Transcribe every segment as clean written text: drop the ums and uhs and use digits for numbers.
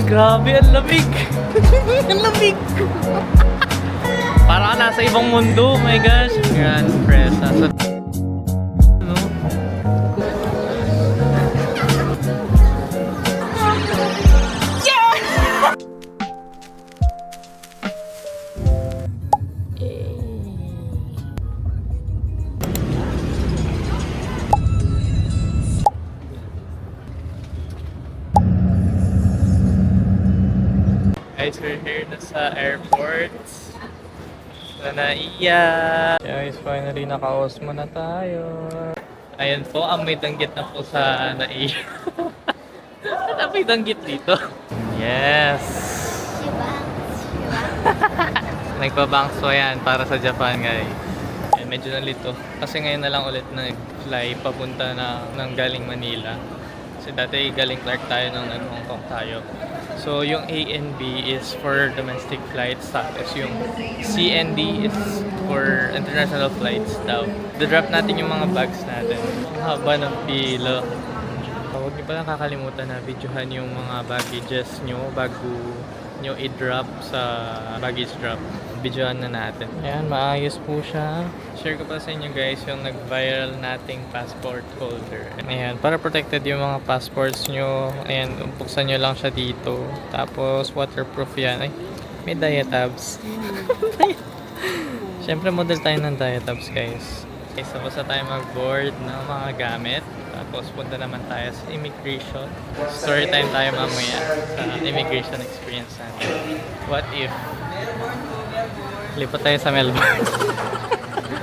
grabe, ang lamig. Ang lamig. Para ka nasa ibang mundo, oh my gosh. Yan, presa. So, ano? Yeah! Guys, we're here na sa airport. Sa Naiya. Guys, finally naka-Osmo na tayo. Ayan po, amoy danggit na po sa Naiya. Amoy danggit dito. Yes! Nagpa-banks po yan para sa Japan, guys. Ayan, medyo nalito. Kasi ngayon na lang ulit nag-fly papunta ng galing Manila. Kasi dati galing Clark tayo nung nag-Hong Kong tayo. So, yung A and B is for domestic flights, tapos yung C and D is for international flights daw. Drop natin yung mga bags natin. Ang haba ng pila. Huwag niyo palang kakalimutan na videohan yung mga baggages nyo bago nyo i-drop sa baggage drop. Videohan na natin. Ayan, maayos po siya. Share ko pa sa inyo guys yung nag-viral nating passport holder. Ayan, para protected yung mga passports nyo. Ayan, buksan nyo lang siya dito. Tapos waterproof yan. Ay, may diatabs. Siyempre model tayo ng diatabs guys. Okay, so basta tayo mag-board ng mga gamit. Tapos punta naman tayo sa immigration. Story time tayo mamaya sa immigration experience natin. What if lipat tayo sa Melbourne?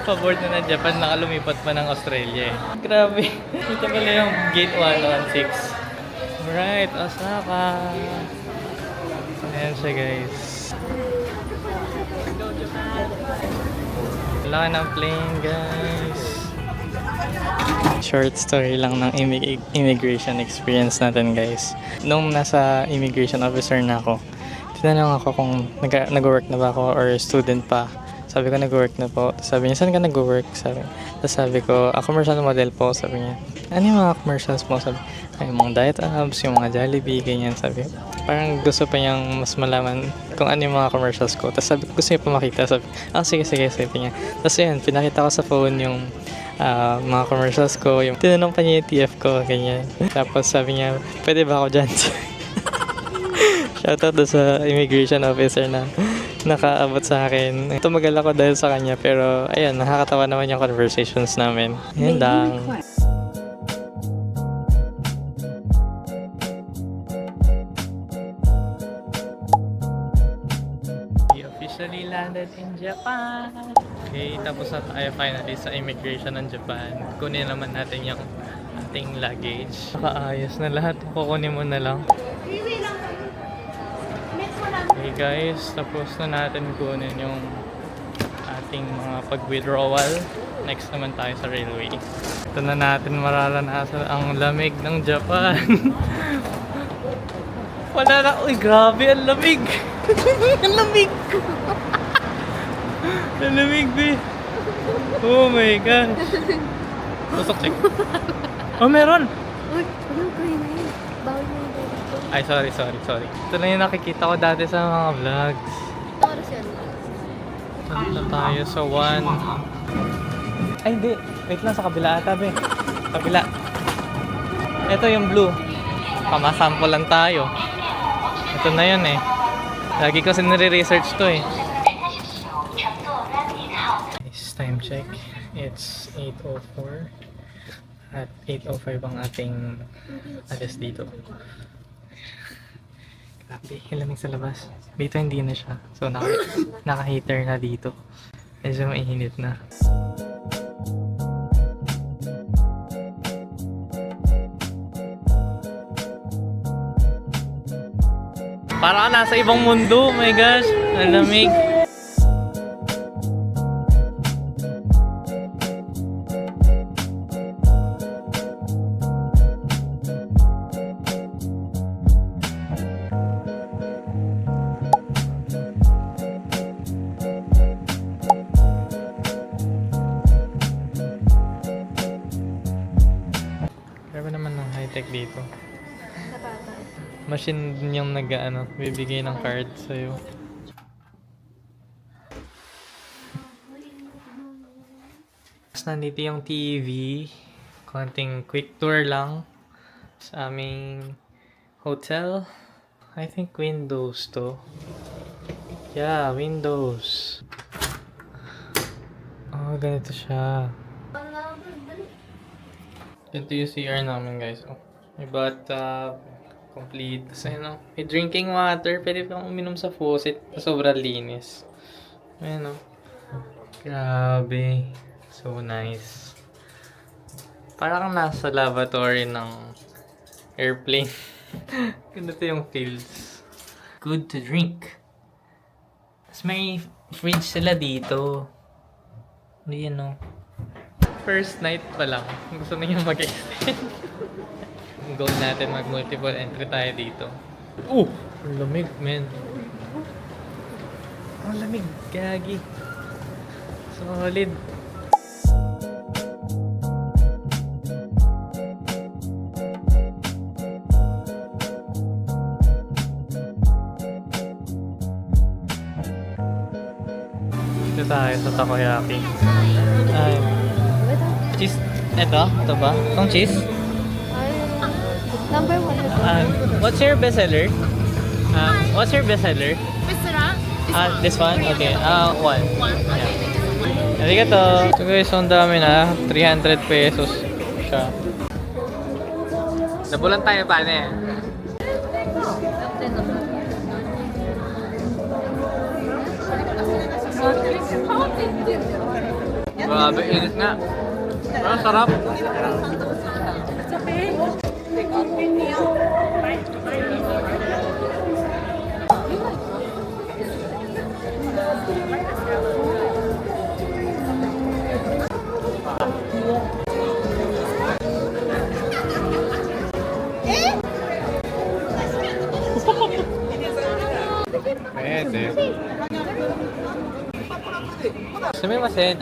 Pa-board na ng Japan, nakalumipat pa ng Australia eh. Grabe. Ito pala yung gate 116. Alright, Osaka. Ayan siya guys. Laki ng plane guys. Short story lang ng immigration experience natin guys. Nung nasa immigration officer na ako, tinanong ako kung nag-work na ba ako or student pa. Sabi ko nag-work na po. Sabi niya, saan ka nag-work? Sabi ko, commercial model po. Sabi niya, ano yung mga commercials mo? Sabi, yung mga diet apps, yung mga Jollibee, ganyan. Sabi, parang gusto pa niyang mas malaman kung ano yung mga commercials ko. Tapos sabi ko, gusto niya pa makita. Sabi, sige, sabi niya. Tapos yun, pinakita ko sa phone yung mga commercials ko. Yung tinanong pa niya yung TF ko, ganyan. Tapos sabi niya, pwede ba ako dyan? Shoutout do sa immigration officer na nakaabot sa akin. Tumagal ako dahil sa kanya pero ayun, nakakatawa naman yung conversations namin. Yan lang. We officially landed in Japan. Okay, tapos na tayo finally sa immigration ng Japan. Kunin naman natin yung ating luggage. Nakaayos na lahat. Kukunin mo na lang. Okay guys, tapos na natin kunin yung ating mga pag-withdrawal. Next naman tayo sa railway. Ito na natin mararanasan ang lamig ng Japan. Wala na. Uy, grabe, ang lamig. Ang lamig. Ang lamig, be. Oh my gosh. Tusok, check. Oh, meron. Uy, ano kayo na yun? Bawal na yun dito. Ay, sorry. Ito na yung nakikita ko dati sa mga vlogs. Ito oras yan. Punta tayo sa 1. Ay, hindi. Wait lang, sa kabila ata, be. Kabila. Ito yung blue. Pamasample lang tayo. Ito na yun eh. Lagi ko sinire-research to eh. Nice, time check. It's 8:04. At 8:05 ang ating alas dito. Grabe, lamig sa labas. Dito hindi na siya. So naka-heater na dito. Medyo mainit na. Para ka nasa ibang mundo, oh my gosh. Ang lamig. Grabe naman ng high-tech dito. Machine din yung bibigay ng card sa'yo. Tapos nandito yung TV. Konting quick tour lang sa aming hotel. I think windows to. Yeah, windows. Oh, ganito siya. Ganito yung CR namin, guys. Oh, may bathtub. Complete. Tapos may drinking water. Pwede kang uminom sa faucet. Sobrang linis. Ayan, oh. Grabe. So nice. Parang nasa lavatory ng airplane. Ganito yung fields. Good to drink. Tapos may fridge sila dito. Ayan, oh. First night pa lang. Gusto na yung mag-extend. Goal natin mag-multiple entry tayo dito. Ang lamig, man. Ang lamig, gagi. Solid. Dito tayo sa takoyaki. Ay. Cheese. Ito ba? Itong cheese? Number 1. What's your bestseller? What's your bestseller? This one? Okay. One. Yeah. Arigato. So guys, ang dami na. 300 pesos siya. Nabulan tayo paano eh. Grabe, init nga. Pero sarap. Pwede. Sumimasen,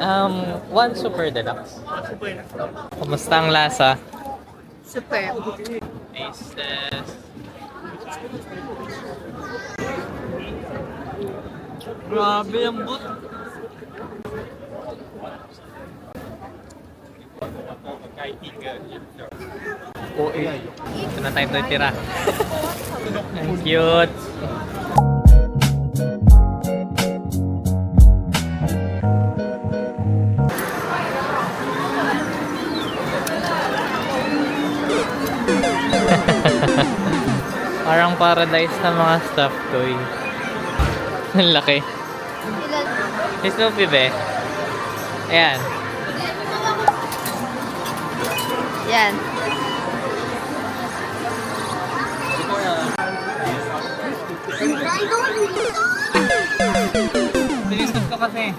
one super deluxe. Kumusta ang lasa? Super. Tastes. Grabe ang but. Ito na tayo tira. Ang cute. Parang paradise na mga stuffed toy. Ang laki. Si Snoopy be. Ayan. Yan. Pinindot ko kasi.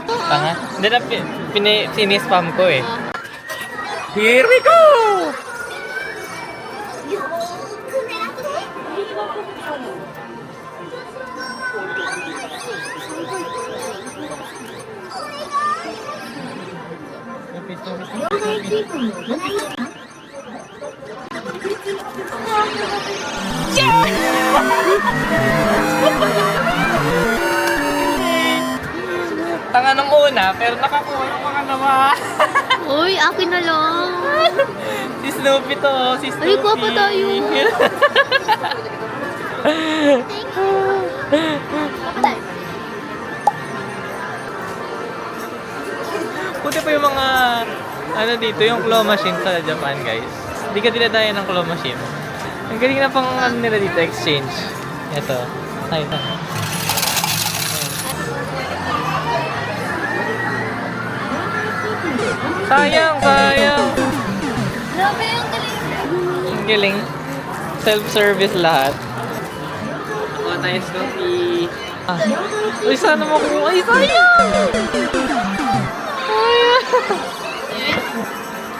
Tanga? Hindi na sinispam ko eh. Here we go! Tanga nung una, pero nakakuha yung mga nawa. Uy, akin na lang. Si Snoopy to, si Snoopy. Ay, guwapo tayo. Puti pa yung mga dito, yung claw machine sa Japan, guys. Hindi ka dinadayan ng claw machine. Ang galing na pang nila dito, exchange. Ito. Ay, ito. Sayang, sayang. Grabe yung galing. Ang galing. Self-service lahat. Oh, nice coffee. Uy, sana makuha. Ay, sayang!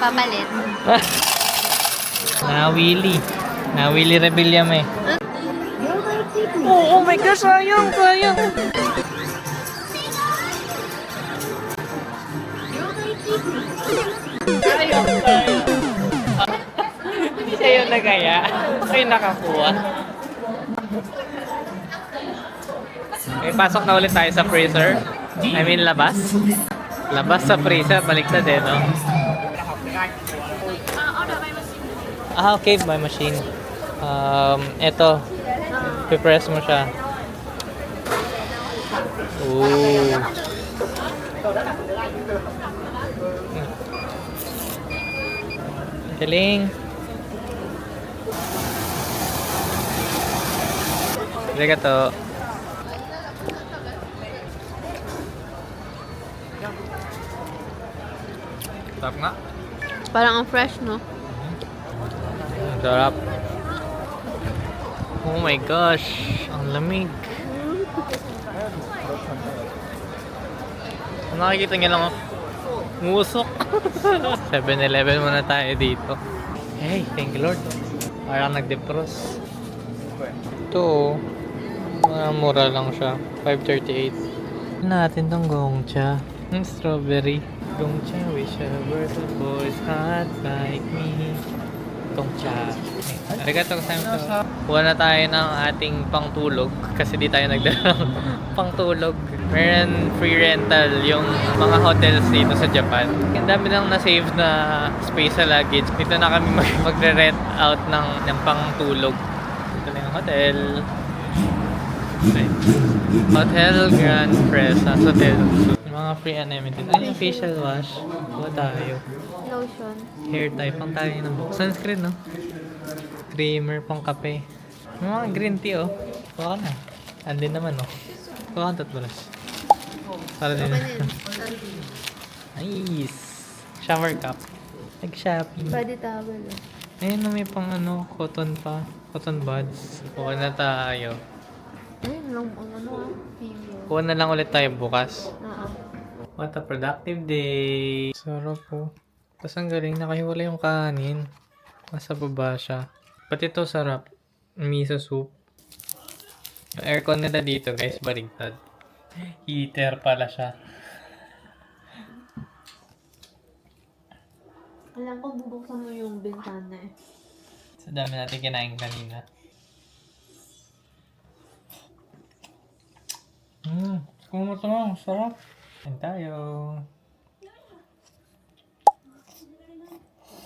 Papalit. Nawili. Nawili Rebellion eh. Oh my gosh, sayang, sayang. Sayang, sayang. Siya yung nagaya. Siya yung nakakuha. Okay, pasok na ulit tayo sa freezer. I mean, labas. Labas sa freezer, baliktad eh, no? Ah, okay, by machine. Eto. Pipress mo siya. Ooh. Galing. Arigato. Sarap nga. Parang ang fresh, no? Sarap. Oh my gosh. Ang lamig. Kung nakikita niyo lang, oh. Ngusok. 7-Eleven muna tayo dito. Hey, thank you Lord. Parang nag-defrost. Ito, mura lang siya. 5.38. Natin tong Gongcha. Yung strawberry. Gongcha, wish a bird of boys hot like me. Gongcha. Arigato gozaimasu. Kuha na tayo ng ating pangtulog kasi di tayo nagdala ng pangtulog. Meron free rental yung mga hotels dito sa Japan. Ang dami nang na-save na space sa luggage. Dito na kami magre-rent out ng pangtulog. Ito na yung hotel. Okay. Hotel Grand Presas Hotel. Yung mga free amenities. Ano yung facial wash? Kuha tayo. Lotion. Hair tie, pang tayo ng sunscreen, no? Creamer, pang kape. Yung mga green tea, oh. Kuha ka na. Andin naman, oh. Kuha ka toothbrush. Para din. Nice! Shower cup. Nag-shopping. Body towel, oh. Ayun, no, may pang ano, cotton pa. Cotton buds. Kuha na tayo. Ayun lang, ano, female. Kuha na lang ulit tayo bukas. Oo. What a productive day! Sarap po. Tapos ang galing, nakahiwala yung kanin. Nasa baba siya. Pati ito sarap. Miso soup. Yung aircon nila dito guys, baligtad. Heater pala siya. Alam ko, bubuksan mo yung bintana eh. Sa dami natin kinain kanina. Kumuto mo, sarap. Kain tayo.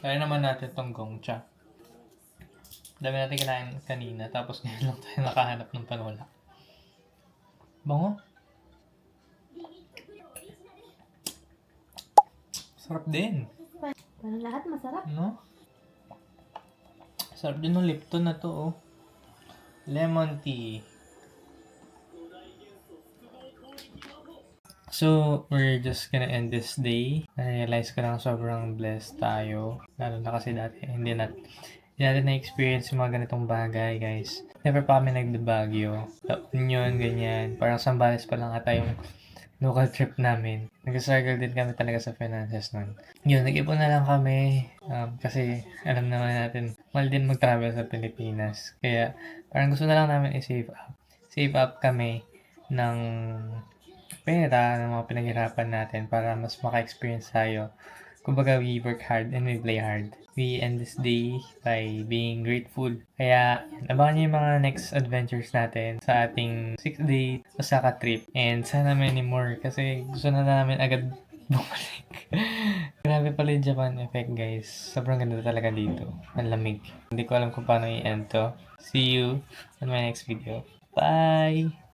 Kaya naman natin tong Gongcha. Dami natin kinain kanina, tapos ngayon lang tayo nakahanap ng panula. Bango. Sarap din. Parang lahat masarap. No? Sarap din ng Lipton na to, oh. Lemon tea. So, we're just gonna end this day. Na-realize ko lang sobrang blessed tayo. Lalo na kasi dati, hindi natin na-experience yung mga ganitong bagay, guys. Never pa kami nagdabagyo. La Union, ganyan. Parang Sambales pa lang ata yung local trip namin. Nag-struggle din kami talaga sa finances nun. Yun, nag-ipon na lang kami. Kasi alam naman natin, mahal din mag-travel sa Pilipinas. Kaya parang gusto na lang namin i-save up. Save up kami ng pera ng mga pinaghirapan natin para mas maka-experience tayo. Kumbaga, we work hard and we play hard. We end this day by being grateful. Kaya, abangan nyo yung mga next adventures natin sa ating 6-day Osaka trip. And sana many more kasi gusto na namin agad bumalik. Grabe pala yung Japan effect, guys. Sobrang ganda talaga dito. Ang lamig. Hindi ko alam kung paano i-end to. See you on my next video. Bye!